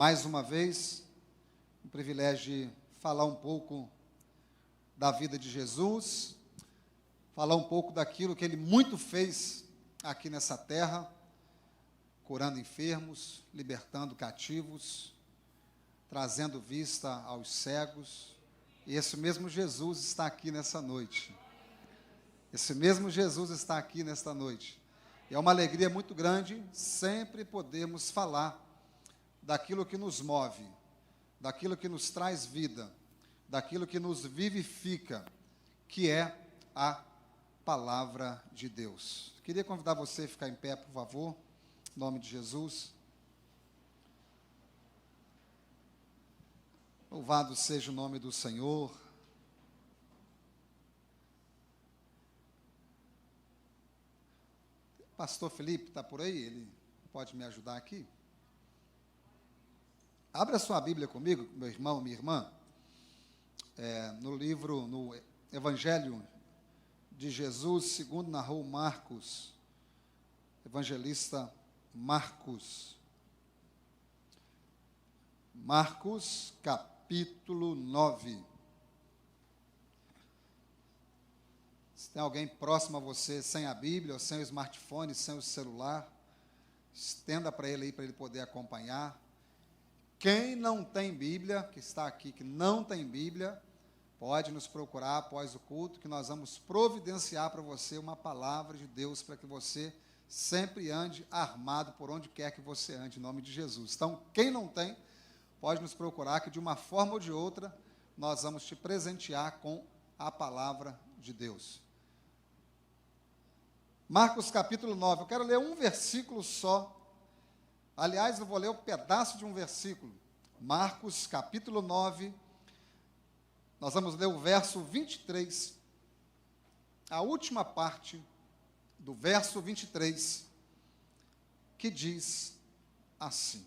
Mais uma vez, o privilégio de falar um pouco da vida de Jesus, falar um pouco daquilo que Ele muito fez aqui nessa terra, curando enfermos, libertando cativos, trazendo vista aos cegos. E esse mesmo Jesus está aqui nessa noite. Esse mesmo Jesus está aqui nesta noite. E é uma alegria muito grande sempre podermos falar daquilo que nos move, daquilo que nos traz vida, daquilo que nos vivifica, que é a palavra de Deus. Queria convidar você a ficar em pé, por favor, em nome de Jesus. Louvado seja o nome do Senhor. Pastor Felipe está por aí? Ele pode me ajudar aqui? Abra sua Bíblia comigo, meu irmão, minha irmã, no Evangelho de Jesus, segundo narrou Marcos, evangelista Marcos. Marcos, capítulo 9. Se tem alguém próximo a você sem a Bíblia, ou sem o smartphone, sem o celular, estenda para ele aí, para ele poder acompanhar. Quem não tem Bíblia, que está aqui, que não tem Bíblia, pode nos procurar após o culto, que nós vamos providenciar para você uma palavra de Deus, para que você sempre ande armado por onde quer que você ande, em nome de Jesus. Então, quem não tem, pode nos procurar, que de uma forma ou de outra, nós vamos te presentear com a palavra de Deus. Marcos capítulo 9, eu quero ler um versículo só. Aliás, eu vou ler um pedaço de um versículo. Marcos, capítulo 9, nós vamos ler o verso 23, a última parte do verso 23, que diz assim: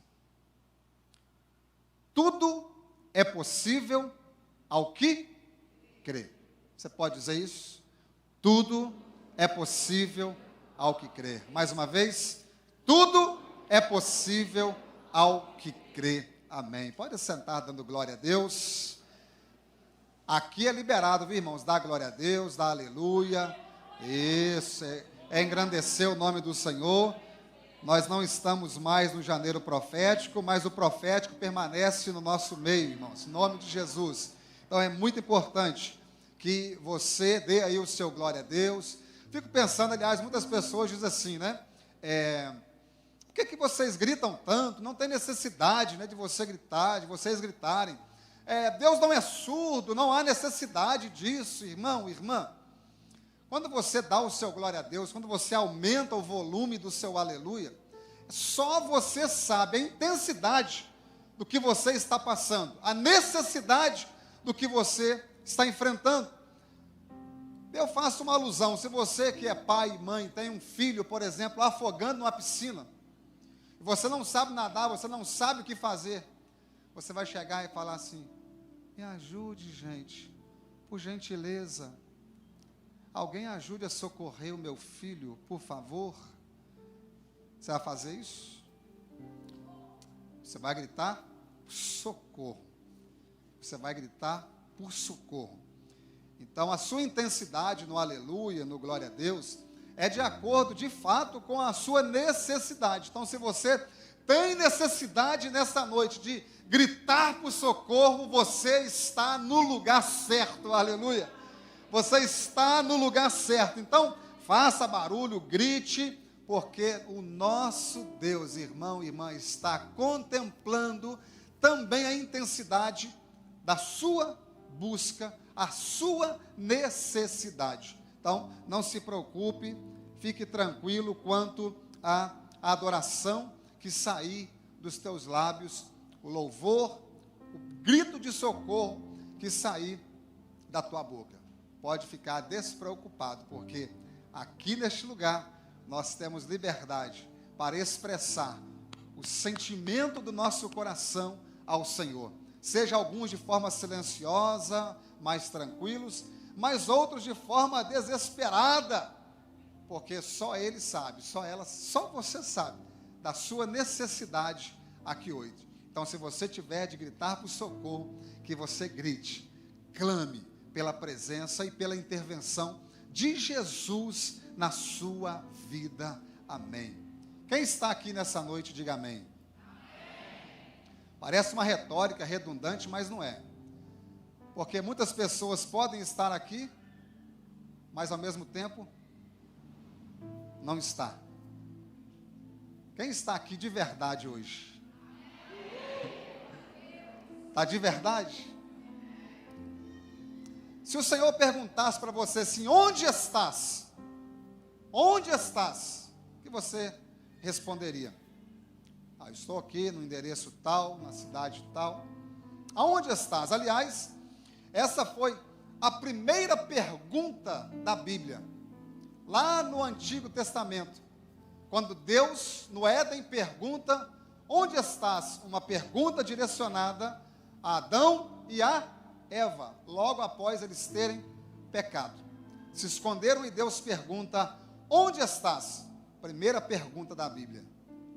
tudo é possível ao que crê. Você pode dizer isso? Tudo é possível ao que crê. Mais uma vez, tudo é possível ao que crê. Amém. Pode sentar dando glória a Deus. Aqui é liberado, viu, irmãos? Dá glória a Deus, dá aleluia. Isso, é engrandecer o nome do Senhor. Nós não estamos mais no janeiro profético, mas o profético permanece no nosso meio, irmãos, em nome de Jesus. Então é muito importante que você dê aí o seu glória a Deus. Fico pensando, aliás, muitas pessoas dizem assim, né? Por que vocês gritam tanto? Não tem necessidade, né, de você gritar, de vocês gritarem. Deus não é surdo, não há necessidade disso, irmão, irmã. Quando você dá o seu glória a Deus, quando você aumenta o volume do seu aleluia, só você sabe a intensidade do que você está passando, a necessidade do que você está enfrentando. Eu faço uma alusão, se você que é pai e mãe, tem um filho, por exemplo, afogando numa piscina, você não sabe nadar, você não sabe o que fazer, você vai chegar e falar assim: me ajude, gente, por gentileza, alguém ajude a socorrer o meu filho, por favor. Você vai fazer isso? Você vai gritar socorro. Você vai gritar por socorro. Então, a sua intensidade no aleluia, no glória a Deus, é de acordo, de fato, com a sua necessidade. Então, se você tem necessidade nessa noite de gritar por socorro, você está no lugar certo, aleluia. Você está no lugar certo. Então, faça barulho, grite, porque o nosso Deus, irmão e irmã, está contemplando também a intensidade da sua busca, a sua necessidade. Então, não se preocupe, fique tranquilo quanto à adoração que sair dos teus lábios, o louvor, o grito de socorro que sair da tua boca. Pode ficar despreocupado, porque aqui neste lugar nós temos liberdade para expressar o sentimento do nosso coração ao Senhor. Seja alguns de forma silenciosa, mais tranquilos, mas outros de forma desesperada, porque só Ele sabe, só você sabe da sua necessidade aqui hoje. Então, se você tiver de gritar por socorro, que você grite, clame pela presença e pela intervenção de Jesus na sua vida. Amém. Quem está aqui nessa noite, diga amém. Parece uma retórica redundante, mas não é. Porque muitas pessoas podem estar aqui, mas ao mesmo tempo não está. Quem está aqui de verdade hoje? Está de verdade? Se o Senhor perguntasse para você assim, onde estás? Onde estás? O que você responderia? Eu estou aqui no endereço tal, na cidade tal. Aonde estás? Aliás, essa foi a primeira pergunta da Bíblia, lá no Antigo Testamento, quando Deus, no Éden, pergunta, onde estás? Uma pergunta direcionada a Adão e a Eva, logo após eles terem pecado. Se esconderam e Deus pergunta, onde estás? Primeira pergunta da Bíblia,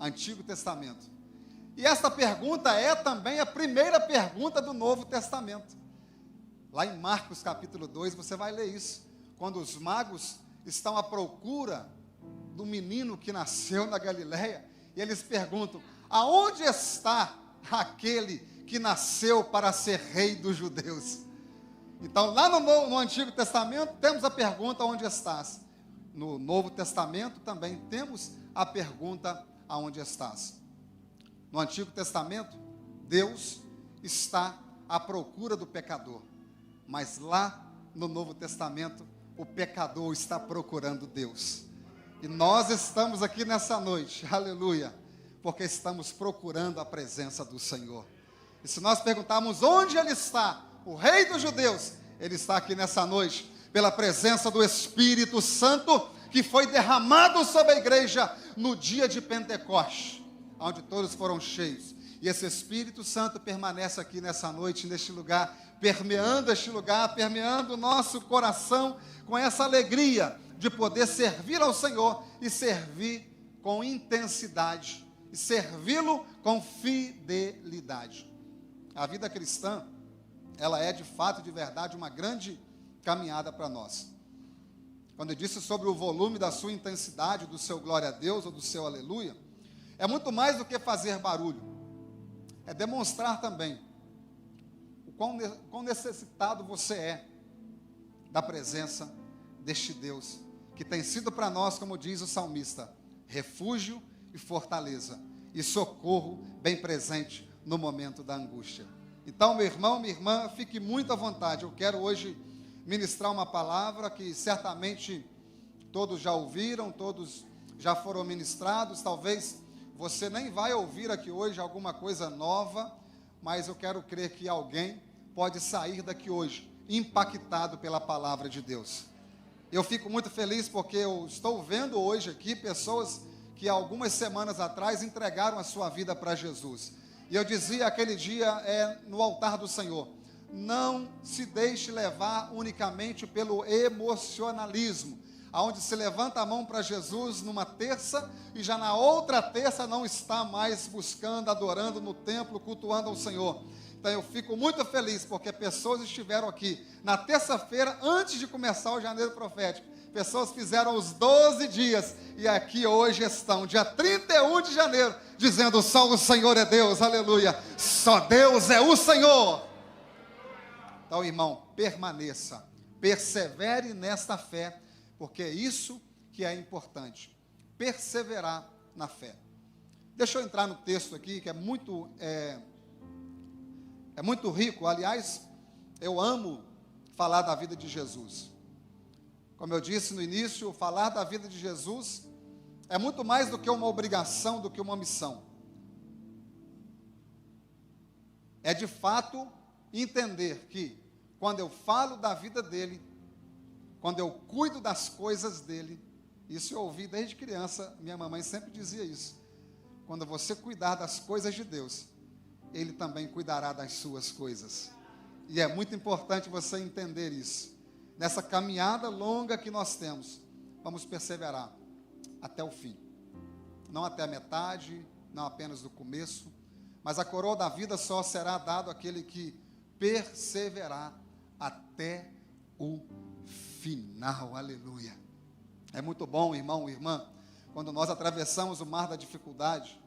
Antigo Testamento. E esta pergunta é também a primeira pergunta do Novo Testamento. Lá em Marcos capítulo 2, você vai ler isso. Quando os magos estão à procura do menino que nasceu na Galileia, e eles perguntam, aonde está aquele que nasceu para ser rei dos judeus? Então, lá no Antigo Testamento, temos a pergunta, onde estás? No Novo Testamento, também temos a pergunta, aonde estás? No Antigo Testamento, Deus está à procura do pecador. Mas lá no Novo Testamento, o pecador está procurando Deus. E nós estamos aqui nessa noite, aleluia, porque estamos procurando a presença do Senhor. E se nós perguntarmos onde Ele está, o Rei dos Judeus, Ele está aqui nessa noite, pela presença do Espírito Santo, que foi derramado sobre a igreja no dia de Pentecostes, onde todos foram cheios. E esse Espírito Santo permanece aqui nessa noite, neste lugar, permeando este lugar, permeando o nosso coração, com essa alegria de poder servir ao Senhor e servir com intensidade, e servi-lo com fidelidade. A vida cristã, ela é de fato, de verdade, uma grande caminhada para nós. Quando eu disse sobre o volume da sua intensidade, do seu glória a Deus ou do seu aleluia, é muito mais do que fazer barulho. É demonstrar também o quão necessitado você é da presença deste Deus, que tem sido para nós, como diz o salmista, refúgio e fortaleza, e socorro bem presente no momento da angústia. Então, meu irmão, minha irmã, fique muito à vontade. Eu quero hoje ministrar uma palavra que certamente todos já ouviram, todos já foram ministrados. Talvez você nem vai ouvir aqui hoje alguma coisa nova, mas eu quero crer que alguém pode sair daqui hoje impactado pela palavra de Deus. Eu fico muito feliz porque eu estou vendo hoje aqui pessoas que algumas semanas atrás entregaram a sua vida para Jesus. E eu dizia aquele dia no altar do Senhor, não se deixe levar unicamente pelo emocionalismo, aonde se levanta a mão para Jesus numa terça e já na outra terça não está mais buscando, adorando no templo, cultuando ao Senhor. Então eu fico muito feliz porque pessoas estiveram aqui na terça-feira antes de começar o janeiro profético. Pessoas fizeram os 12 dias e aqui hoje estão, dia 31 de janeiro, dizendo só o Senhor é Deus, aleluia, só Deus é o Senhor. Então, irmão, permaneça, persevere nesta fé, porque é isso que é importante, perseverar na fé. Deixa eu entrar no texto aqui, que é muito rico. Aliás, eu amo falar da vida de Jesus. Como eu disse no início, falar da vida de Jesus é muito mais do que uma obrigação, do que uma missão. É de fato entender que quando eu falo da vida dele, quando eu cuido das coisas dele, isso eu ouvi desde criança, minha mamãe sempre dizia isso. Quando você cuidar das coisas de Deus, Ele também cuidará das suas coisas. E é muito importante você entender isso. Nessa caminhada longa que nós temos, vamos perseverar até o fim. Não até a metade, não apenas no começo, mas a coroa da vida só será dado àquele que perseverar até o final. Aleluia. É muito bom, irmão, irmã, quando nós atravessamos o mar da dificuldade,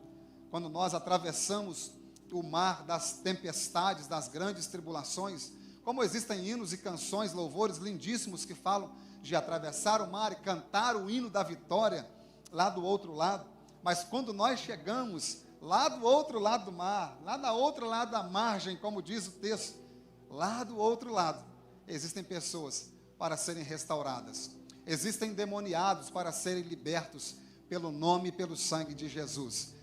quando nós atravessamos o mar das tempestades, das grandes tribulações, como existem hinos e canções, louvores lindíssimos que falam de atravessar o mar e cantar o hino da vitória lá do outro lado, mas quando nós chegamos lá do outro lado do mar, lá do outro lado da margem, como diz o texto, lá do outro lado, existem pessoas para serem restauradas, existem endemoniados para serem libertos pelo nome e pelo sangue de Jesus.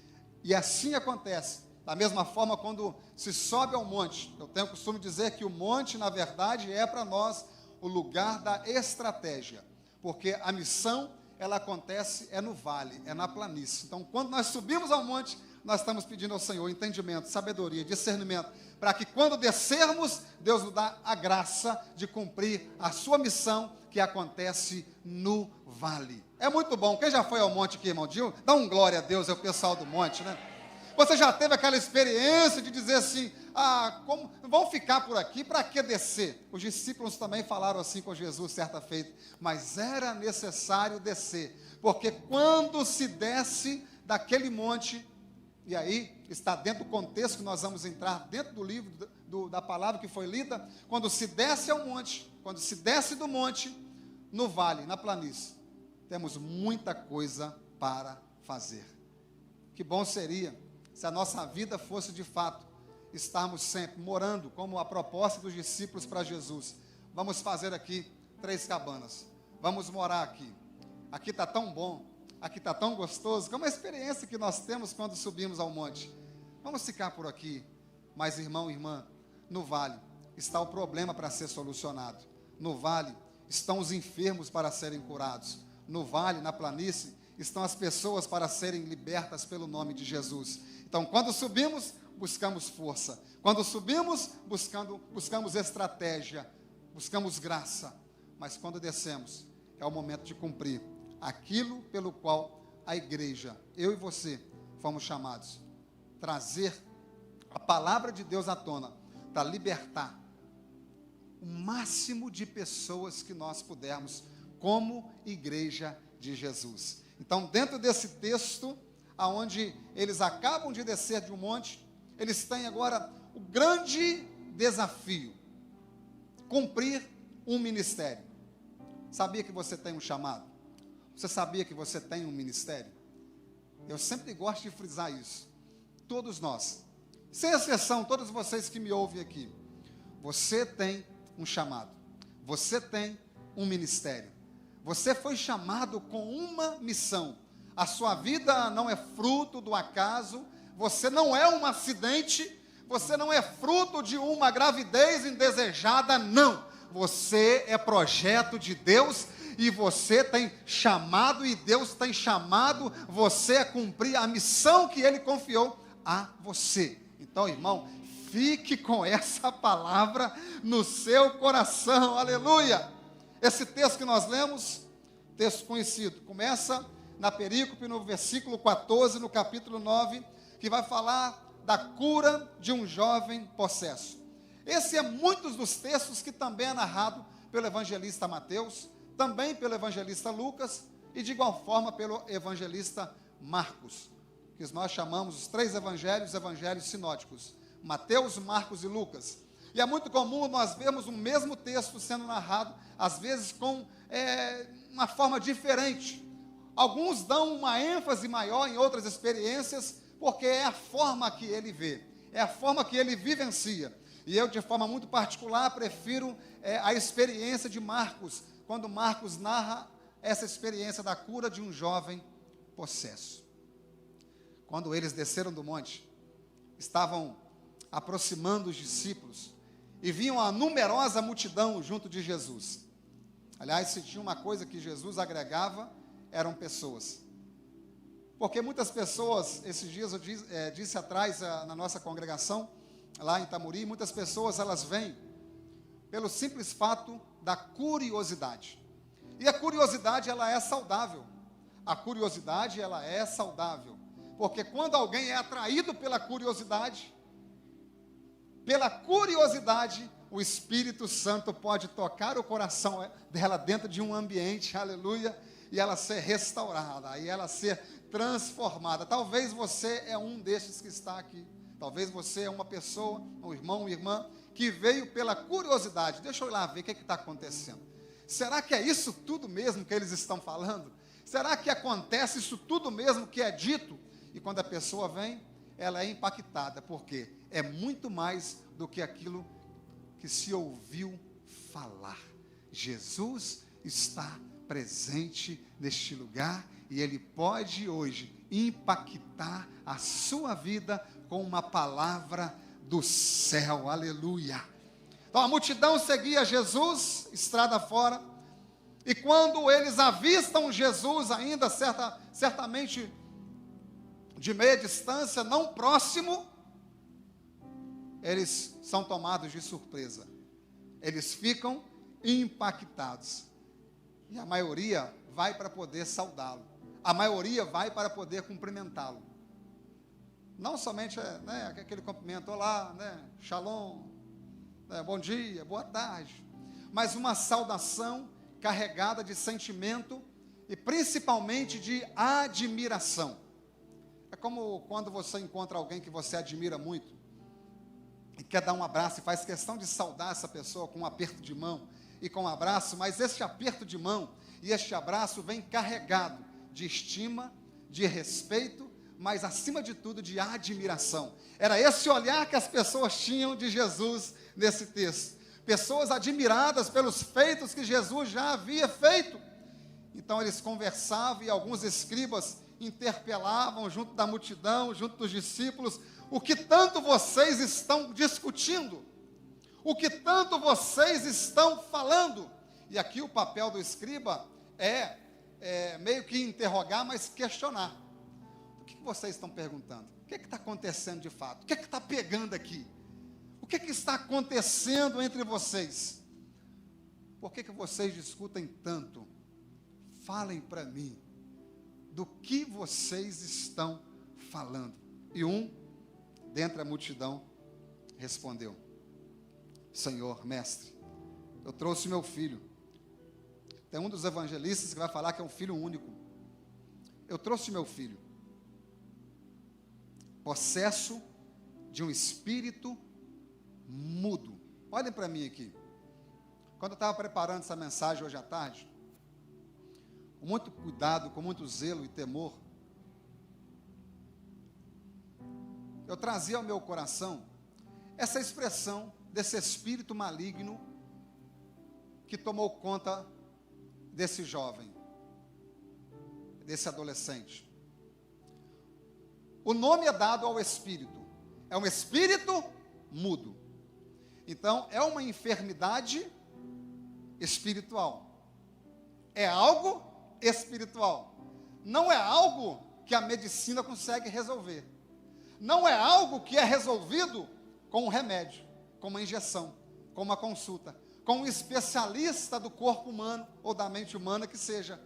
E assim acontece. Da mesma forma, quando se sobe ao monte, eu tenho o costume de dizer que o monte, na verdade, é para nós o lugar da estratégia, porque a missão, ela acontece, é no vale, é na planície. Então, quando nós subimos ao monte, nós estamos pedindo ao Senhor entendimento, sabedoria, discernimento, para que quando descermos, Deus nos dá a graça de cumprir a sua missão, que acontece no vale. É muito bom. Quem já foi ao monte aqui, irmão Dil? Dá um glória a Deus, é o pessoal do monte, né? Você já teve aquela experiência de dizer assim, como vão ficar por aqui, para que descer? Os discípulos também falaram assim com Jesus certa feita, mas era necessário descer, porque quando se desce daquele monte, e aí está dentro do contexto que nós vamos entrar, dentro do livro da palavra que foi lida, quando se desce ao monte, quando se desce do monte, no vale, na planície, temos muita coisa para fazer. Que bom seria se a nossa vida fosse de fato estarmos sempre morando, como a proposta dos discípulos para Jesus. Vamos fazer aqui 3 cabanas, vamos morar aqui. Aqui está tão bom, aqui está tão gostoso, como a experiência que nós temos quando subimos ao monte. Vamos ficar por aqui. Mas, irmão, irmã, no vale está o problema para ser solucionado. No vale estão os enfermos para serem curados. No vale, na planície, estão as pessoas para serem libertas pelo nome de Jesus. Então, quando subimos, buscamos força. Quando subimos, buscamos estratégia, buscamos graça. Mas quando descemos, é o momento de cumprir aquilo pelo qual a igreja, eu e você, fomos chamados. Trazer a palavra de Deus à tona, para libertar o máximo de pessoas que nós pudermos, como igreja de Jesus. Então, dentro desse texto, aonde eles acabam de descer de um monte, eles têm agora o grande desafio, cumprir um ministério. Sabia que você tem um chamado? Você sabia que você tem um ministério? Eu sempre gosto de frisar isso. Todos nós, sem exceção, todos vocês que me ouvem aqui, você tem um chamado, você tem um ministério, você foi chamado com uma missão. A sua vida não é fruto do acaso, você não é um acidente, você não é fruto de uma gravidez indesejada, não. Você é projeto de Deus e você tem chamado, e Deus tem chamado você a cumprir a missão que Ele confiou a você. Então, irmão, fique com essa palavra no seu coração, aleluia. Esse texto que nós lemos, texto conhecido, começa na perícope, no versículo 14, no capítulo 9, que vai falar da cura de um jovem possesso. Esse é muitos dos textos que também é narrado pelo evangelista Mateus, também pelo evangelista Lucas, e de igual forma pelo evangelista Marcos, que nós chamamos os 3 evangelhos sinóticos, Mateus, Marcos e Lucas. E é muito comum nós vermos o mesmo texto sendo narrado, às vezes com uma forma diferente. Alguns dão uma ênfase maior em outras experiências, porque é a forma que ele vê, é a forma que ele vivencia. E eu, de forma muito particular, prefiro a experiência de Marcos, quando Marcos narra essa experiência da cura de um jovem possesso. Quando eles desceram do monte, estavam aproximando os discípulos, e viam a numerosa multidão junto de Jesus. Aliás, se tinha uma coisa que Jesus agregava, eram pessoas. Porque muitas pessoas, esses dias eu disse atrás na nossa congregação, lá em Itamuri, muitas pessoas elas vêm pelo simples fato da curiosidade. E a curiosidade ela é saudável. A curiosidade ela é saudável. Porque quando alguém é atraído pela curiosidade, o Espírito Santo pode tocar o coração dela dentro de um ambiente, aleluia, e ela ser restaurada, e ela ser transformada. Talvez você é um desses que está aqui. Talvez você é uma pessoa, um irmão, uma irmã, que veio pela curiosidade. Deixa eu ir lá ver o que está acontecendo. Será que é isso tudo mesmo que eles estão falando? Será que acontece isso tudo mesmo que é dito? E quando a pessoa vem, ela é impactada, porque é muito mais do que aquilo que se ouviu falar. Jesus está presente neste lugar e Ele pode hoje impactar a sua vida com uma palavra do céu, aleluia. Então a multidão seguia Jesus, estrada fora, e quando eles avistam Jesus ainda, certamente de meia distância, não próximo, eles são tomados de surpresa, eles ficam impactados, e a maioria vai para poder saudá-lo, a maioria vai para poder cumprimentá-lo, não somente aquele cumprimento, olá, shalom, bom dia, boa tarde, mas uma saudação carregada de sentimento e principalmente de admiração. É como quando você encontra alguém que você admira muito e quer dar um abraço e faz questão de saudar essa pessoa com um aperto de mão e com um abraço, mas este aperto de mão e este abraço vem carregado de estima, de respeito, mas acima de tudo de admiração. Era esse olhar que as pessoas tinham de Jesus nesse texto. Pessoas admiradas pelos feitos que Jesus já havia feito. Então eles conversavam e alguns escribas interpelavam junto da multidão, junto dos discípulos, o que tanto vocês estão discutindo? O que tanto vocês estão falando? E aqui o papel do escriba é meio que interrogar, mas questionar. O que vocês estão perguntando? O que está acontecendo de fato? O que está pegando aqui? O que está acontecendo entre vocês? Por que vocês discutem tanto? Falem para mim do que vocês estão falando. E dentre a multidão, respondeu: Senhor, mestre, eu trouxe meu filho. Tem um dos evangelistas que vai falar que é um filho único. Eu trouxe meu filho, possesso de um espírito mudo. Olhem para mim aqui. Quando eu estava preparando essa mensagem hoje à tarde, com muito cuidado, com muito zelo e temor, eu trazia ao meu coração essa expressão desse espírito maligno que tomou conta desse jovem, desse adolescente. O nome é dado ao espírito, é um espírito mudo. Então, é uma enfermidade espiritual, é algo espiritual, não é algo que a medicina consegue resolver, não é algo que é resolvido com um remédio, com uma injeção, com uma consulta, com um especialista do corpo humano ou da mente humana que seja.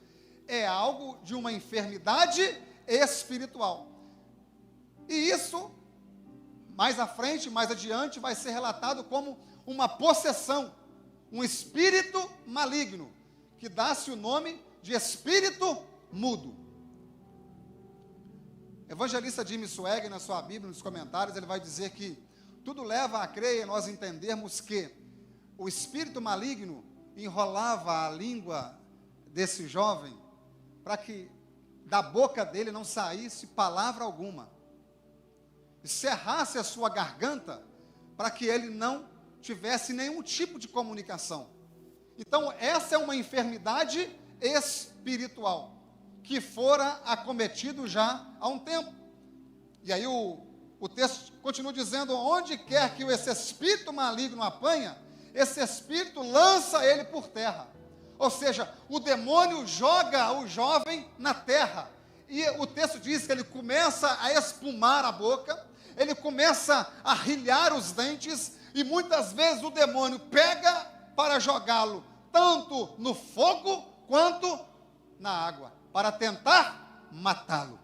É algo de uma enfermidade espiritual. E isso, mais à frente, mais adiante, vai ser relatado como uma possessão, um espírito maligno, que dá-se o nome de espírito mudo. Evangelista Jimmy Swaggart, na sua Bíblia, nos comentários, ele vai dizer que tudo leva a crer e nós entendermos que o espírito maligno enrolava a língua desse jovem para que da boca dele não saísse palavra alguma, e cerrasse a sua garganta para que ele não tivesse nenhum tipo de comunicação. Então essa é uma enfermidade espiritual que fora acometido já há um tempo. E aí o texto continua dizendo: onde quer que esse espírito maligno apanha, esse espírito lança ele por terra. Ou seja, o demônio joga o jovem na terra. E o texto diz que ele começa a espumar a boca, ele começa a rilhar os dentes, e muitas vezes o demônio pega para jogá-lo tanto no fogo quanto na água, para tentar matá-lo.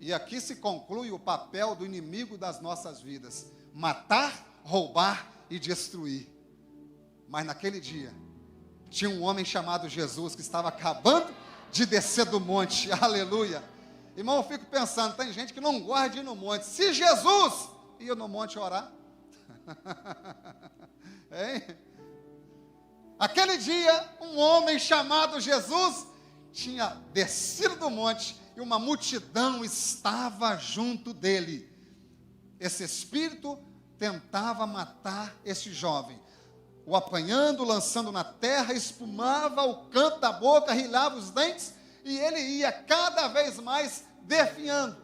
E aqui se conclui o papel do inimigo das nossas vidas: matar, roubar e destruir. Mas naquele dia, tinha um homem chamado Jesus que estava acabando de descer do monte. Aleluia. Irmão, eu fico pensando, tem gente que não gosta de ir no monte. Se Jesus ia no monte orar, hein? Aquele dia, um homem chamado Jesus tinha descido do monte e uma multidão estava junto dele. Esse espírito tentava matar esse jovem, o apanhando, lançando na terra, espumava o canto da boca, rilhava os dentes, e ele ia cada vez mais definhando,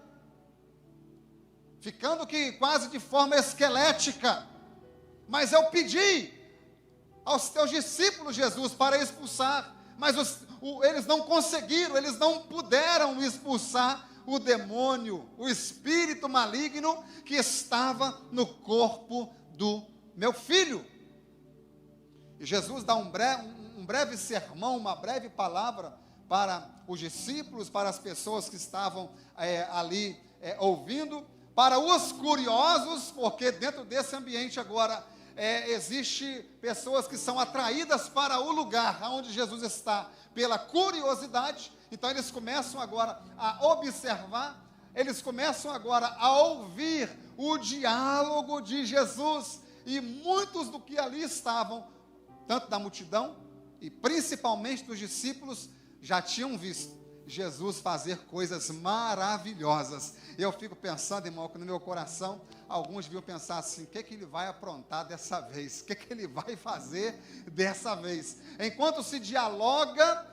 ficando que quase de forma esquelética. Mas eu pedi aos teus discípulos, Jesus, para expulsar, mas eles não conseguiram, eles não puderam expulsar o demônio, o espírito maligno que estava no corpo do meu filho. E Jesus dá um breve sermão, uma breve palavra para os discípulos, para as pessoas que estavam ali ouvindo, para os curiosos, porque dentro desse ambiente agora existe pessoas que são atraídas para o lugar onde Jesus está pela curiosidade. Então eles começam agora a observar, eles começam agora a ouvir o diálogo de Jesus, e muitos do que ali estavam, tanto da multidão e principalmente dos discípulos, já tinham visto Jesus fazer coisas maravilhosas. Eu fico pensando, irmão, que no meu coração, alguns deviam pensar assim: o que ele vai aprontar dessa vez? O que ele vai fazer dessa vez? Enquanto se dialoga,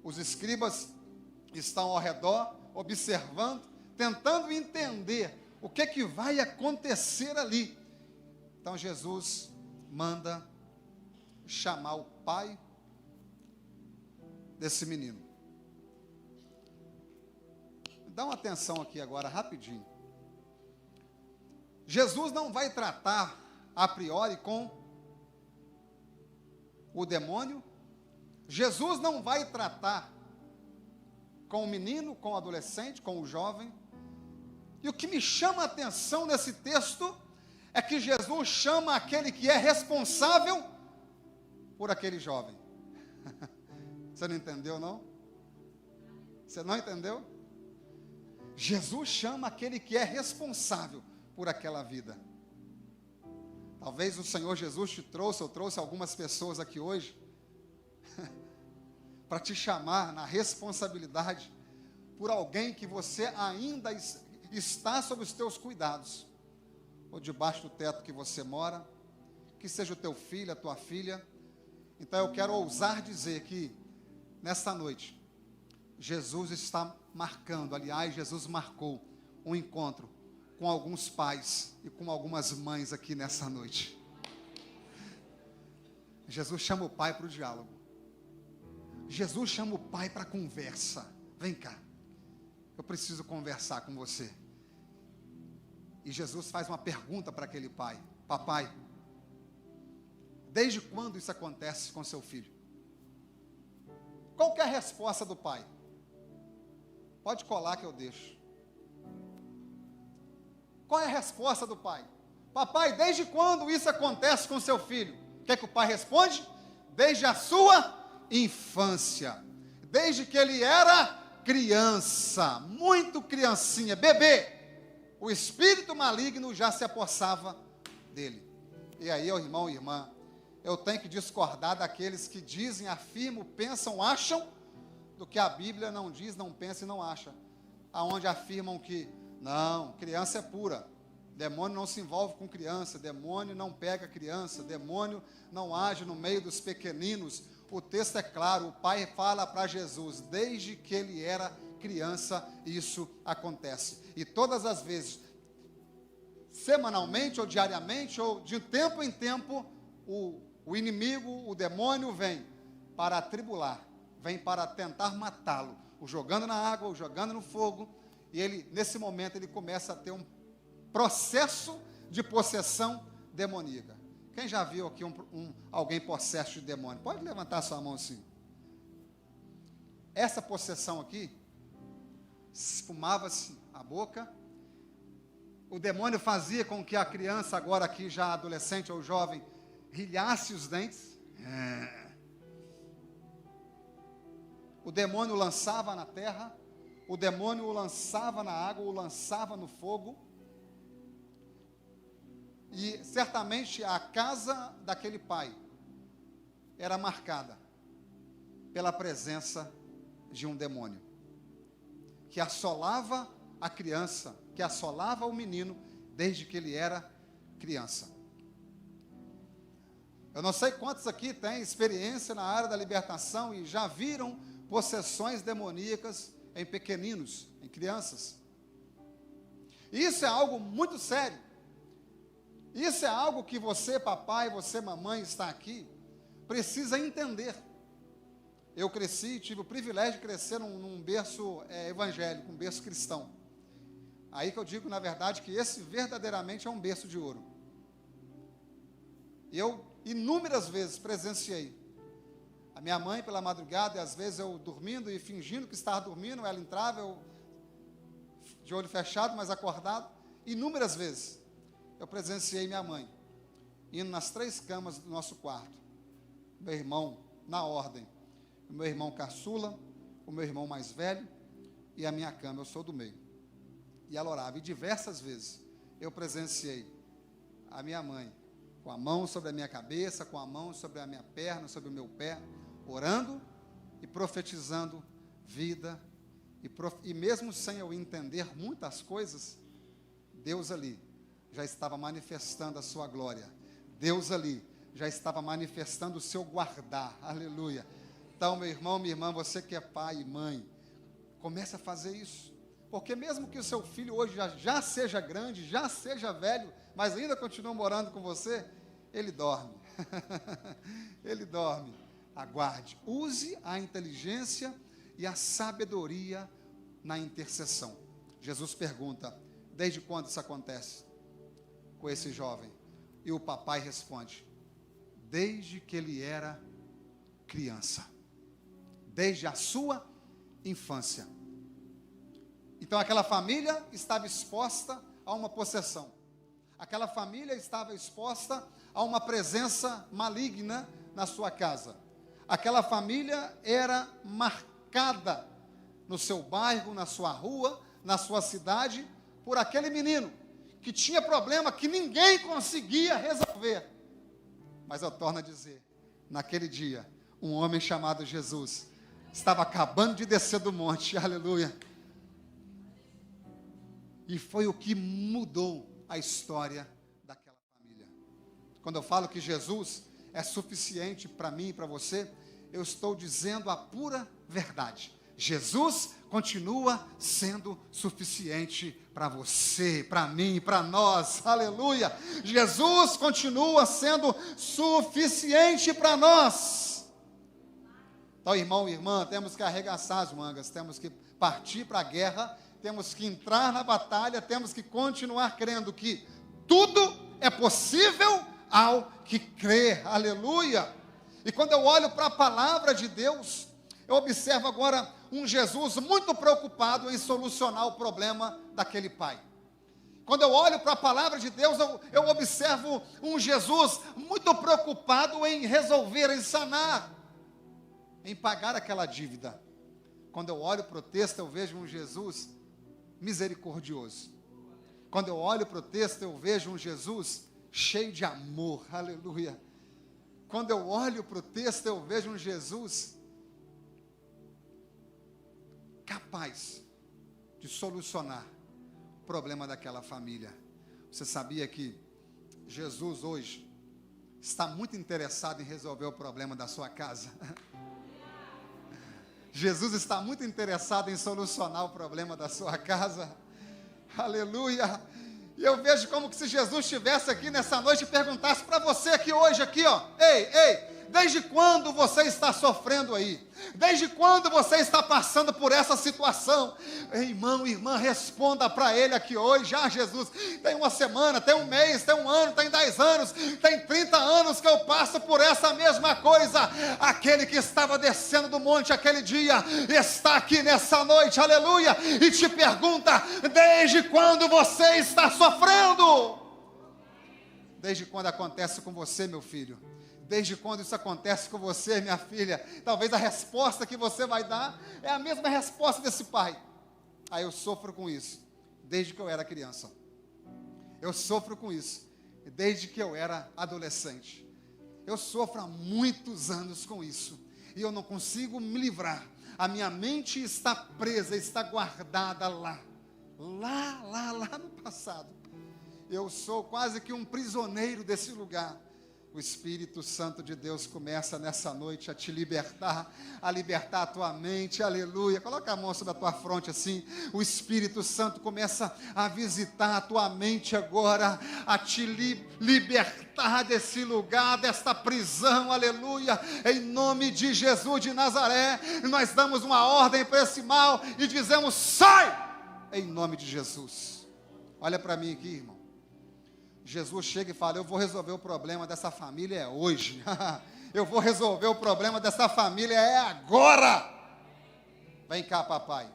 os escribas estão ao redor, observando, tentando entender o que vai acontecer ali. Então Jesus manda chamar o pai desse menino. Dá uma atenção aqui agora, rapidinho. Jesus não vai tratar a priori com o demônio. Jesus não vai tratar com o menino, com o adolescente, com o jovem. E o que me chama a atenção nesse texto é que Jesus chama aquele que é responsável por aquele jovem. Você não entendeu, não? Você não entendeu? Jesus chama aquele que é responsável por aquela vida. Talvez o Senhor Jesus te trouxe, ou trouxe algumas pessoas aqui hoje, para te chamar na responsabilidade por alguém que você ainda está sob os teus cuidados, ou debaixo do teto que você mora, que seja o teu filho, a tua filha. Então eu quero ousar dizer que, nesta noite, Jesus está marcando, aliás, Jesus marcou um encontro com alguns pais e com algumas mães aqui nessa noite. Jesus chama o pai para o diálogo. Jesus chama o pai para a conversa. Vem cá, eu preciso conversar com você. E Jesus faz uma pergunta para aquele pai: papai, desde quando isso acontece com seu filho? Qual que é a resposta do pai? Pode colar que eu deixo. Qual é a resposta do pai? Papai, desde quando isso acontece com seu filho? O que é que o pai responde? Desde a sua infância. Desde que ele era criança, muito criancinha, bebê, o espírito maligno já se apossava dele. E aí, irmão e irmã, eu tenho que discordar daqueles que dizem, afirmam, pensam, acham, do que a Bíblia não diz, não pensa e não acha. Aonde afirmam que, não, criança é pura, demônio não se envolve com criança, demônio não pega criança, demônio não age no meio dos pequeninos. O texto é claro, o pai fala para Jesus, desde que ele era criança, isso acontece. E todas as vezes, semanalmente ou diariamente, ou de tempo em tempo, o inimigo, o demônio vem para atribular, vem para tentar matá-lo, o jogando na água, o jogando no fogo, e ele, nesse momento, ele começa a ter um processo de possessão demoníaca. Quem já viu aqui alguém possesso de demônio? Pode levantar sua mão assim. Essa possessão aqui Esfumava-se a boca. O demônio fazia com que a criança, agora aqui já adolescente ou jovem, rilhasse os dentes. O demônio o lançava na terra, o demônio o lançava na água, o lançava no fogo. E certamente a casa daquele pai era marcada pela presença de um demônio, que assolava a criança, que assolava o menino desde que ele era criança. Eu não sei quantos aqui têm experiência na área da libertação e já viram possessões demoníacas em pequeninos, em crianças. Isso é algo muito sério. Isso é algo que você, papai, você, mamãe, está aqui, precisa entender. Eu cresci, tive o privilégio de crescer num berço evangélico, um berço cristão. Aí que eu digo, na verdade, que esse verdadeiramente é um berço de ouro. Eu, inúmeras vezes, presenciei a minha mãe pela madrugada, e às vezes eu dormindo e fingindo que estava dormindo, ela entrava, eu de olho fechado, mas acordado. Inúmeras vezes eu presenciei minha mãe indo nas 3 camas do nosso quarto. Meu irmão, na ordem, o meu irmão caçula, o meu irmão mais velho e a minha cama, eu sou do meio. E ela orava, e diversas vezes eu presenciei a minha mãe com a mão sobre a minha cabeça, com a mão sobre a minha perna, sobre o meu pé, orando e profetizando vida, e mesmo sem eu entender muitas coisas, Deus ali já estava manifestando a sua glória, Deus ali já estava manifestando o seu guardar, aleluia. Então, meu irmão, minha irmã, você que é pai e mãe, comece a fazer isso, porque mesmo que o seu filho hoje já seja grande, já seja velho, mas ainda continua morando com você, ele dorme, ele dorme. Aguarde, use a inteligência e a sabedoria na intercessão. Jesus pergunta, desde quando isso acontece com esse jovem? E o papai responde, desde que ele era criança, desde a sua infância. Então aquela família estava exposta a uma possessão, aquela família estava exposta a uma presença maligna na sua casa. Aquela família era marcada no seu bairro, na sua rua, na sua cidade, por aquele menino que tinha problema que ninguém conseguia resolver. Mas eu torno a dizer, naquele dia, um homem chamado Jesus estava acabando de descer do monte, aleluia. E foi o que mudou a história daquela família. Quando eu falo que Jesus é suficiente para mim e para você, eu estou dizendo a pura verdade. Jesus continua sendo suficiente para você, para mim, para nós, aleluia. Jesus continua sendo suficiente para nós. Então, irmão e irmã, temos que arregaçar as mangas, temos que partir para a guerra, temos que entrar na batalha, temos que continuar crendo que tudo é possível ao que crê, aleluia. E quando eu olho para a palavra de Deus, eu observo agora um Jesus muito preocupado em solucionar o problema daquele pai. Quando eu olho para a palavra de Deus, eu observo um Jesus muito preocupado em resolver, em sanar, em pagar aquela dívida. Quando eu olho para o texto, eu vejo um Jesus misericordioso. Quando eu olho para o texto, eu vejo um Jesus cheio de amor, aleluia. Quando eu olho para o texto, eu vejo um Jesus capaz de solucionar o problema daquela família. Você sabia que Jesus hoje está muito interessado em resolver o problema da sua casa? Jesus está muito interessado em solucionar o problema da sua casa. Aleluia. E eu vejo como que se Jesus estivesse aqui nessa noite e perguntasse para você aqui hoje, aqui, ó, ei, Desde quando você está sofrendo aí? Desde quando você está passando por essa situação? Irmão, irmã, responda para ele aqui hoje. Jesus, tem uma semana, tem um mês, tem um ano, tem 10 anos, tem 30 anos que eu passo por essa mesma coisa. Aquele que estava descendo do monte aquele dia, está aqui nessa noite, aleluia, e te pergunta, desde quando você está sofrendo? Desde quando acontece com você, meu filho? Desde quando isso acontece com você, minha filha? Talvez a resposta que você vai dar é a mesma resposta desse pai. Eu sofro com isso desde que eu era criança. Eu sofro com isso desde que eu era adolescente. Eu sofro há muitos anos com isso. E eu não consigo me livrar. A minha mente está presa, está guardada lá no passado. Eu sou quase que um prisioneiro desse lugar. O Espírito Santo de Deus começa nessa noite a te libertar, a libertar a tua mente, aleluia. Coloca a mão sobre a tua fronte assim. O Espírito Santo começa a visitar a tua mente agora, a te libertar desse lugar, desta prisão, aleluia. Em nome de Jesus de Nazaré, nós damos uma ordem para esse mal e dizemos: sai! Em nome de Jesus. Olha para mim aqui, irmão. Jesus chega e fala: eu vou resolver o problema dessa família hoje. Eu vou resolver o problema dessa família agora. Vem cá, papai.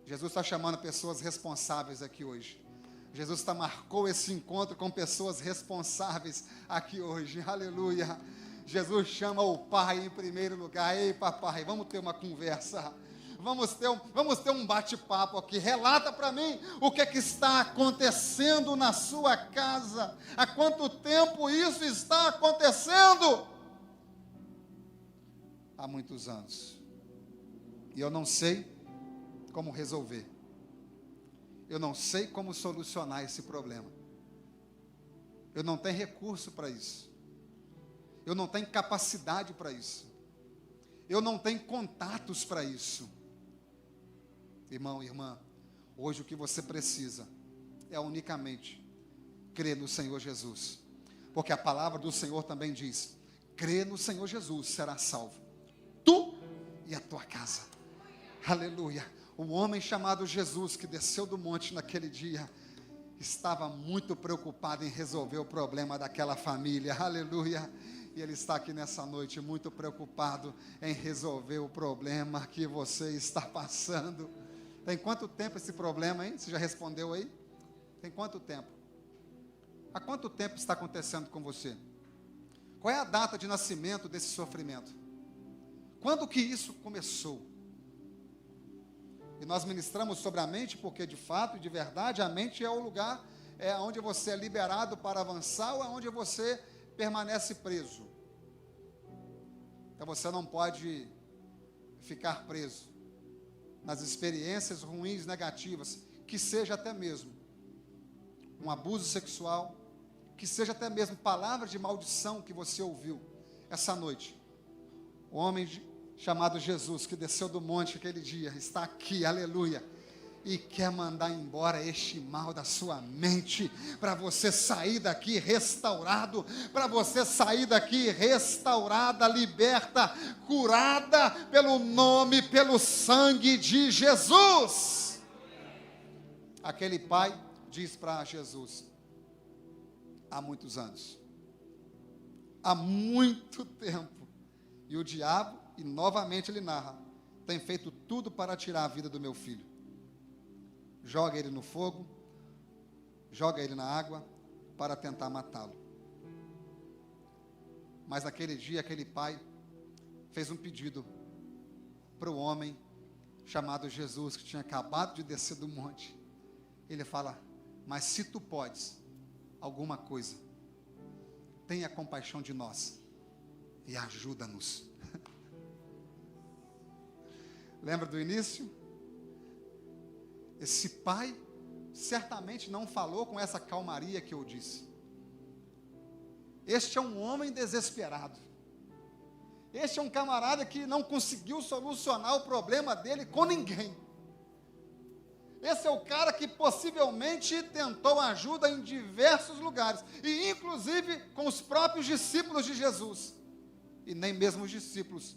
Jesus está chamando pessoas responsáveis aqui hoje. Jesus marcou esse encontro com pessoas responsáveis aqui hoje. Aleluia. Jesus chama o pai em primeiro lugar. Ei, papai, vamos ter uma conversa. Vamos ter um bate-papo aqui. Relata para mim o que está acontecendo na sua casa. Há quanto tempo isso está acontecendo? Há muitos anos. E eu não sei como resolver. Eu não sei como solucionar esse problema. Eu não tenho recurso para isso. Eu não tenho capacidade para isso. Eu não tenho contatos para isso. Irmão, irmã, hoje o que você precisa é unicamente crer no Senhor Jesus. Porque a palavra do Senhor também diz: crê no Senhor Jesus, será salvo, tu e a tua casa. Aleluia. O homem chamado Jesus, que desceu do monte naquele dia, estava muito preocupado em resolver o problema daquela família. Aleluia. E ele está aqui nessa noite muito preocupado em resolver o problema que você está passando. Tem quanto tempo esse problema, hein? Você já respondeu aí? Tem quanto tempo? Há quanto tempo está acontecendo com você? Qual é a data de nascimento desse sofrimento? Quando que isso começou? E nós ministramos sobre a mente, porque de fato e de verdade a mente é o lugar onde você é liberado para avançar ou é onde você permanece preso. Então você não pode ficar preso nas experiências ruins, negativas, que seja até mesmo um abuso sexual, que seja até mesmo palavras de maldição que você ouviu essa noite. O homem chamado Jesus, que desceu do monte aquele dia, está aqui, aleluia, e quer mandar embora este mal da sua mente, para você sair daqui restaurado, para você sair daqui restaurada, liberta, curada pelo nome, pelo sangue de Jesus. Aquele pai diz para Jesus: há muitos anos, há muito tempo, e o diabo, e novamente ele narra, tem feito tudo para tirar a vida do meu filho. Joga ele no fogo, joga ele na água, para tentar matá-lo. Mas naquele dia, aquele pai fez um pedido para o homem chamado Jesus, que tinha acabado de descer do monte. Ele fala: mas se tu podes alguma coisa, tenha compaixão de nós e ajuda-nos. Lembra do início? Esse pai certamente não falou com essa calmaria que eu disse. Este é um homem desesperado. Este é um camarada que não conseguiu solucionar o problema dele com ninguém. Esse é o cara que possivelmente tentou ajuda em diversos lugares, e inclusive com os próprios discípulos de Jesus. E nem mesmo os discípulos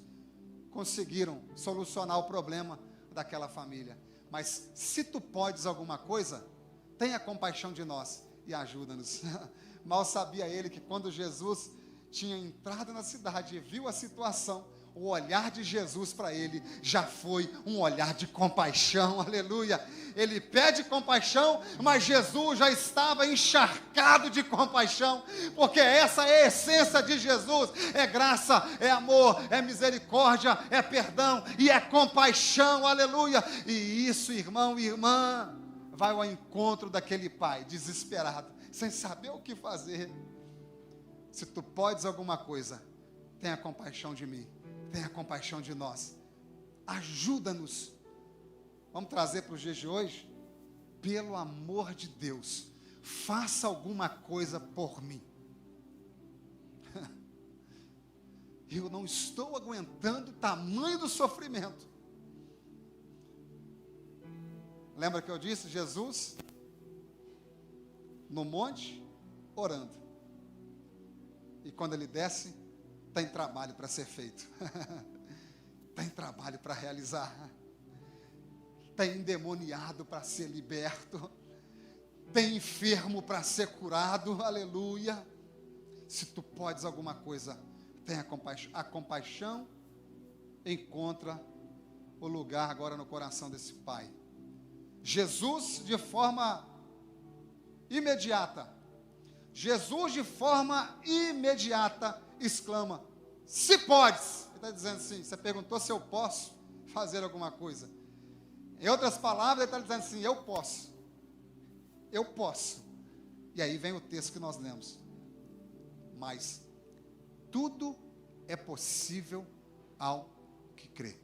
conseguiram solucionar o problema daquela família. Mas se tu podes alguma coisa, tenha compaixão de nós e ajuda-nos. Mal sabia ele que quando Jesus tinha entrado na cidade e viu a situação, o olhar de Jesus para ele já foi um olhar de compaixão, aleluia. Ele pede compaixão, mas Jesus já estava encharcado de compaixão, porque essa é a essência de Jesus: é graça, é amor, é misericórdia, é perdão e é compaixão, aleluia. E isso, irmão e irmã, vai ao encontro daquele pai desesperado, sem saber o que fazer. Se tu podes alguma coisa, tenha compaixão de mim, tenha compaixão de nós, ajuda-nos. Vamos trazer para os dias de hoje? Pelo amor de Deus, faça alguma coisa por mim. Eu não estou aguentando o tamanho do sofrimento. Lembra que eu disse? Jesus no monte orando. E quando ele desce, tem trabalho para ser feito. Tem trabalho para realizar. Tem endemoniado para ser liberto. Tem enfermo para ser curado. Aleluia. Se tu podes alguma coisa, tenha compaixão. A compaixão encontra o lugar agora no coração desse pai. Jesus de forma imediata. Jesus de forma imediata exclama: se podes. Ele está dizendo assim, você perguntou se eu posso fazer alguma coisa. Em outras palavras, ele está dizendo assim: eu posso. Eu posso. E aí vem o texto que nós lemos. Mas tudo é possível ao que crê.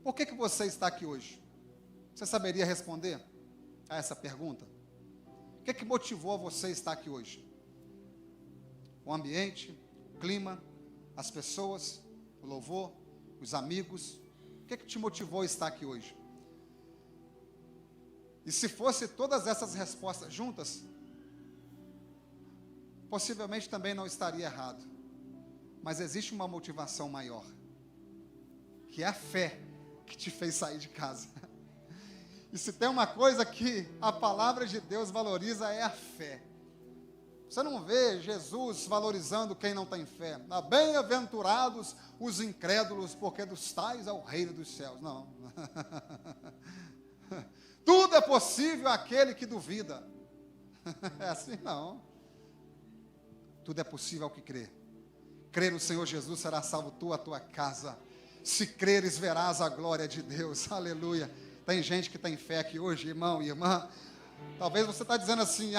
Por que você está aqui hoje? Você saberia responder a essa pergunta? O que motivou você a estar aqui hoje? O ambiente, o clima, as pessoas, o louvor, os amigos. O que te motivou a estar aqui hoje? E se fosse todas essas respostas juntas, possivelmente também não estaria errado. Mas existe uma motivação maior, que é a fé que te fez sair de casa. E se tem uma coisa que a palavra de Deus valoriza, é a fé. Você não vê Jesus valorizando quem não tem fé. Bem-aventurados os incrédulos, porque dos tais é o reino dos céus. Não. Tudo é possível àquele que duvida. É assim não. Tudo é possível ao que crê. Crê no Senhor Jesus, será salvo tu, a tua casa. Se creres, verás a glória de Deus. Aleluia. Tem gente que tem fé aqui hoje, irmão e irmã. Talvez você está dizendo assim: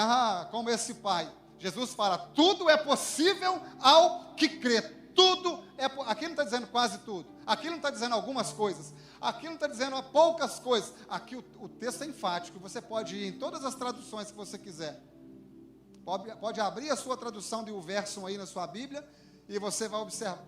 como esse pai. Jesus fala: tudo é possível ao que crê. Tudo é. Aqui não está dizendo quase tudo. Aqui não está dizendo algumas coisas. Aqui não está dizendo poucas coisas. Aqui o texto é enfático. Você pode ir em todas as traduções que você quiser. Pode abrir a sua tradução de um verso aí na sua Bíblia e você vai observar.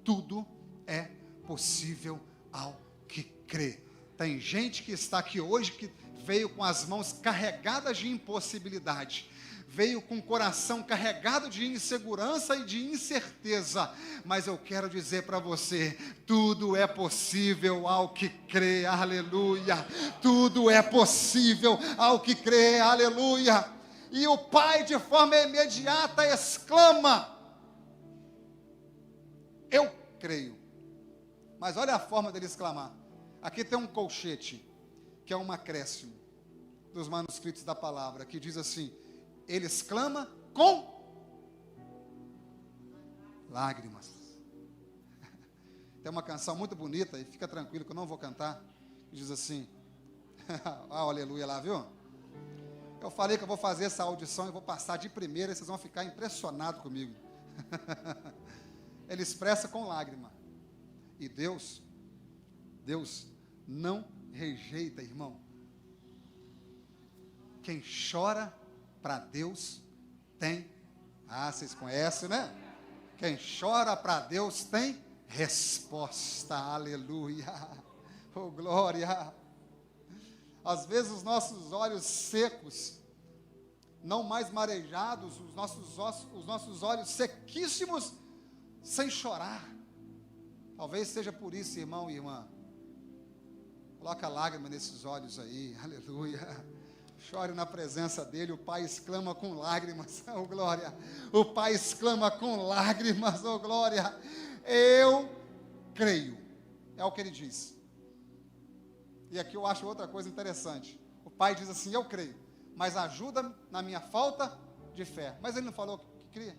Tudo é possível ao que crê. Tem gente que está aqui hoje que veio com as mãos carregadas de impossibilidade, veio com o coração carregado de insegurança e de incerteza, mas eu quero dizer para você: tudo é possível ao que crê, aleluia. Tudo é possível ao que crê, aleluia. E o pai de forma imediata exclama: eu creio. Mas olha a forma dele exclamar. Aqui tem um colchete, que é um acréscimo dos manuscritos da palavra, que diz assim: ele exclama com lágrimas. Tem uma canção muito bonita, e fica tranquilo que eu não vou cantar, que diz assim, aleluia lá, viu? Eu falei que eu vou fazer essa audição e vou passar de primeira, e vocês vão ficar impressionados comigo. Ele expressa com lágrima. E Deus não rejeita, irmão. Quem chora para Deus tem, vocês conhecem, né? Quem chora para Deus tem resposta, aleluia, oh glória. Às vezes os nossos olhos secos não mais marejados, os nossos olhos sequíssimos, sem chorar. Talvez seja por isso, irmão e irmã. Coloca lágrima nesses olhos aí, aleluia. Chore na presença dele, o Pai exclama com lágrimas, oh glória. O Pai exclama com lágrimas, oh glória. Eu creio, é o que ele diz. E aqui eu acho outra coisa interessante. O Pai diz assim, eu creio, mas ajuda na minha falta de fé. Mas ele não falou que cria?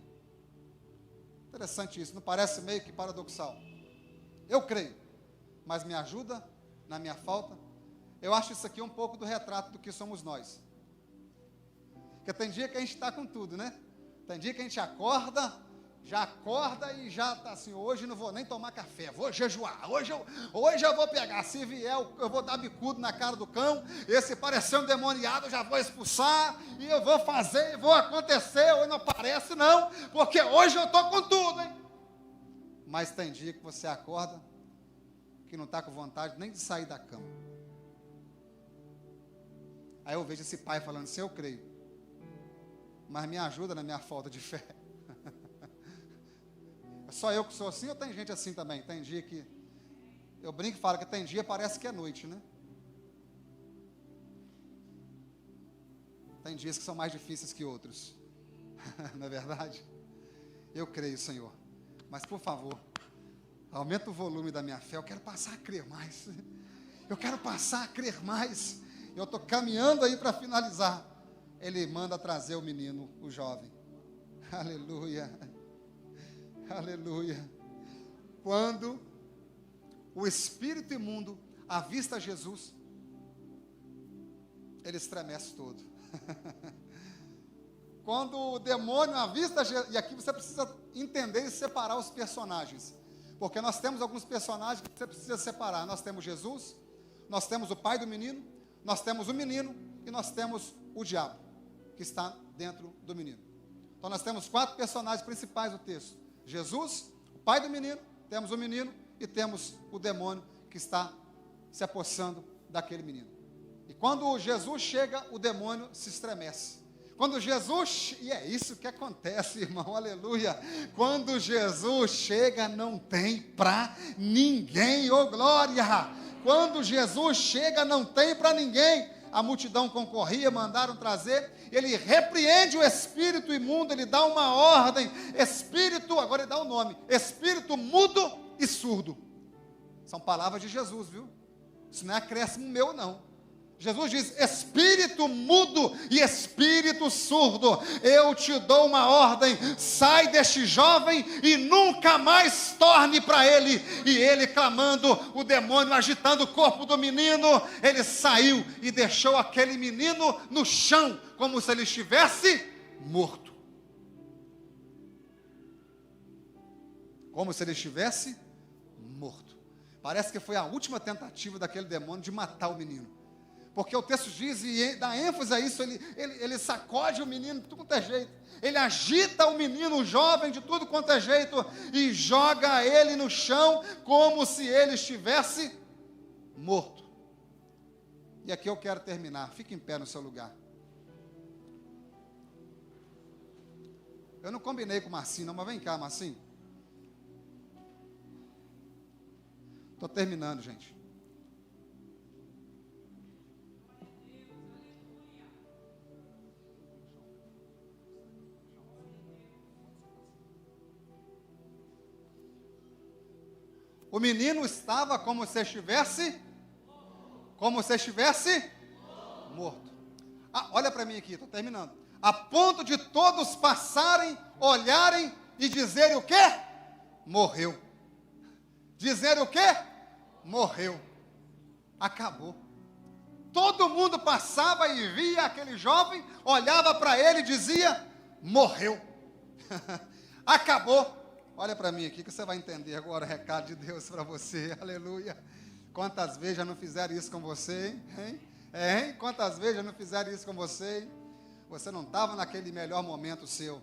Interessante isso, não parece meio que paradoxal? Eu creio, mas me ajuda na minha falta. Eu acho isso aqui um pouco do retrato do que somos nós. Porque tem dia que a gente está com tudo, né? Tem dia que a gente já acorda e já está assim, hoje não vou nem tomar café, vou jejuar, hoje eu vou pegar, se vier eu vou dar bicudo na cara do cão, esse parecer um demoniado eu já vou expulsar, e eu vou fazer, e vou acontecer, hoje não aparece não, porque hoje eu estou com tudo, hein? Mas tem dia que você acorda, que não está com vontade nem de sair da cama. Aí eu vejo esse pai falando assim, eu creio, mas me ajuda na minha falta de fé. É só eu que sou assim ou tem gente assim também? Tem dia que, eu brinco e falo que tem dia parece que é noite, né? Tem dias que são mais difíceis que outros. Não é verdade? Eu creio, Senhor. Mas por favor, aumenta o volume da minha fé, eu quero passar a crer mais. Eu quero passar a crer mais. Eu estou caminhando aí para finalizar. Ele manda trazer o menino, o jovem. Aleluia. Aleluia. Quando o espírito imundo avista Jesus, ele estremece todo. Quando o demônio avista Jesus, e aqui você precisa entender e separar os personagens. Porque nós temos alguns personagens que você precisa separar. Nós temos Jesus, nós temos o pai do menino, nós temos o menino e nós temos o diabo, que está dentro do menino. Então nós temos 4 personagens principais do texto. Jesus, o pai do menino, temos o menino e temos o demônio que está se apossando daquele menino. E quando Jesus chega, o demônio se estremece. Quando Jesus, e é isso que acontece, irmão, aleluia. Quando Jesus chega, não tem para ninguém, ô glória. Quando Jesus chega, não tem para ninguém. A multidão concorria, mandaram trazer, ele repreende o espírito imundo, ele dá uma ordem, espírito, agora ele dá o nome, espírito mudo e surdo. São palavras de Jesus, viu? Isso não é acréscimo meu, não. Jesus diz, espírito mudo e espírito surdo, eu te dou uma ordem, sai deste jovem e nunca mais torne para ele. E ele clamando, o demônio agitando o corpo do menino, ele saiu e deixou aquele menino no chão, como se ele estivesse morto. Como se ele estivesse morto. Parece que foi a última tentativa daquele demônio de matar o menino. Porque o texto diz, e dá ênfase a isso, ele sacode o menino de tudo quanto é jeito. Ele agita o menino, o jovem, de tudo quanto é jeito, e joga ele no chão, como se ele estivesse morto. E aqui eu quero terminar. Fique em pé no seu lugar. Eu não combinei com o Marcinho, não, mas vem cá, Marcinho. Estou terminando, gente. O menino estava como se estivesse morto. Ah, olha para mim aqui, estou terminando. A ponto de todos passarem, olharem e dizerem o quê? Morreu. Dizer o quê? Morreu. Acabou. Todo mundo passava e via aquele jovem, olhava para ele e dizia, morreu. Acabou. Olha para mim aqui que você vai entender agora o recado de Deus para você, aleluia. Quantas vezes já não fizeram isso com você, hein? Hein? Quantas vezes já não fizeram isso com você, hein? Você não estava naquele melhor momento seu,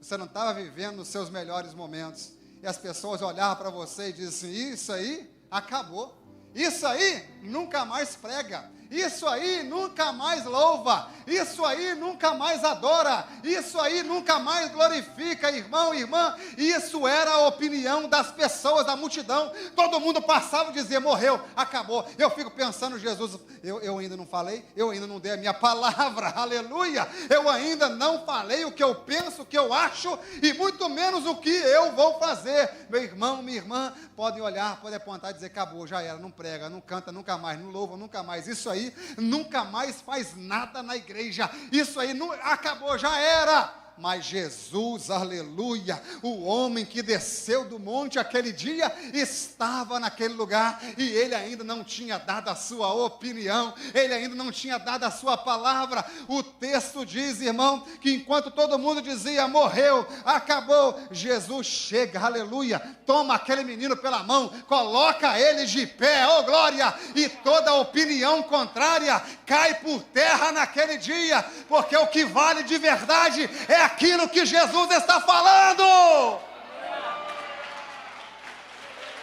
você não estava vivendo nos seus melhores momentos, e as pessoas olhavam para você e diziam assim, isso aí acabou, isso aí nunca mais prega, isso aí nunca mais louva, isso aí nunca mais adora, isso aí nunca mais glorifica, irmão, irmã. Isso era a opinião das pessoas, da multidão. Todo mundo passava e dizia: morreu, acabou. Eu fico pensando, Jesus, eu ainda não falei, eu ainda não dei a minha palavra, aleluia. Eu ainda não falei o que eu penso, o que eu acho, e muito menos o que eu vou fazer. Meu irmão, minha irmã, podem olhar, podem apontar e dizer: acabou, já era, não prega, não canta nunca mais, não louva nunca mais, isso aí nunca mais faz nada na igreja, isso aí não, acabou, já era. Mas Jesus, aleluia, o homem que desceu do monte aquele dia, estava naquele lugar, e ele ainda não tinha dado a sua opinião, ele ainda não tinha dado a sua palavra. O texto diz, irmão, que enquanto todo mundo dizia: morreu, acabou, Jesus chega, aleluia, toma aquele menino pela mão, coloca ele de pé, oh glória, e toda opinião contrária cai por terra naquele dia, porque o que vale de verdade é aquilo que Jesus está falando.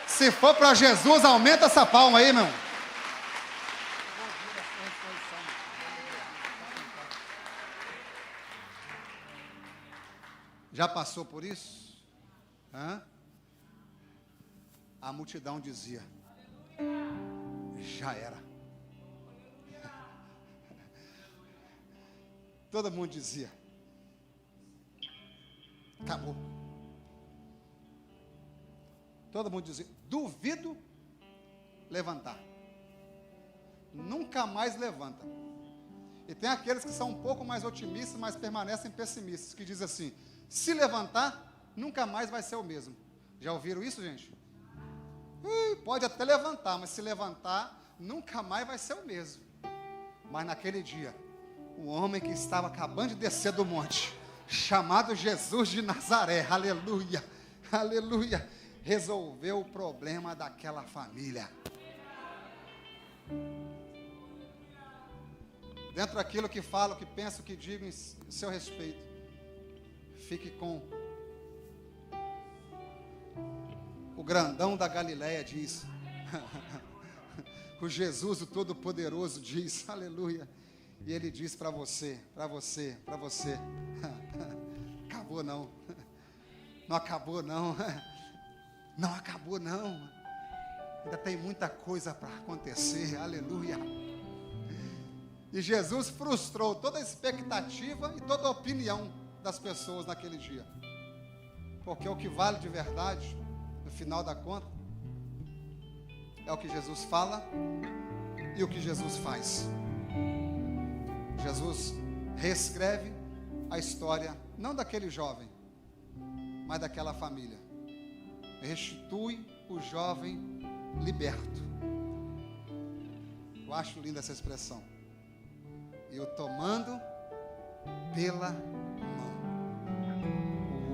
Se for para Jesus, aumenta essa palma aí, meu. Já passou por isso? A multidão dizia: já era. Todo mundo dizia: acabou. Todo mundo dizia: duvido levantar. Nunca mais levanta. E tem aqueles que são um pouco mais otimistas, mas permanecem pessimistas, que dizem assim: se levantar, nunca mais vai ser o mesmo. Já ouviram isso, gente? Pode até levantar, mas se levantar, nunca mais vai ser o mesmo. Mas naquele dia, o homem que estava acabando de descer do monte, chamado Jesus de Nazaré, aleluia, aleluia, resolveu o problema daquela família. Dentro daquilo que falo, que penso, que digo em seu respeito, fique com o grandão da Galileia diz, o Jesus, o Todo-Poderoso diz, aleluia, e ele diz para você, acabou não, não acabou não, não acabou não, ainda tem muita coisa para acontecer, aleluia. E Jesus frustrou toda a expectativa e toda a opinião das pessoas naquele dia, porque o que vale de verdade, no final da conta, é o que Jesus fala e o que Jesus faz. Jesus reescreve a história, não daquele jovem, mas daquela família. Restitui o jovem liberto. Eu acho linda essa expressão. E o tomando pela mão,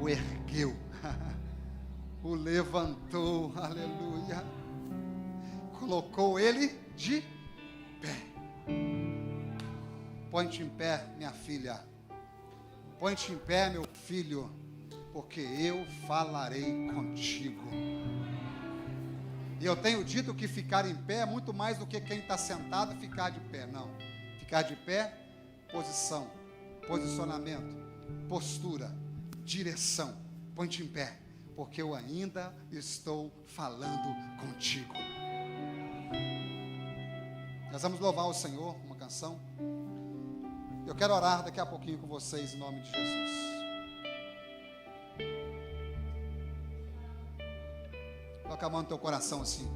o ergueu, o levantou, aleluia, colocou ele de pé. Põe-te em pé, minha filha, põe-te em pé, meu filho, porque eu falarei contigo. E eu tenho dito que ficar em pé é muito mais do que quem está sentado ficar de pé, não. Ficar de pé, posição, posicionamento, postura, direção. Põe-te em pé, porque eu ainda estou falando contigo. Nós vamos louvar o Senhor com uma canção. Eu quero orar daqui a pouquinho com vocês em nome de Jesus. Coloca a mão no teu coração assim.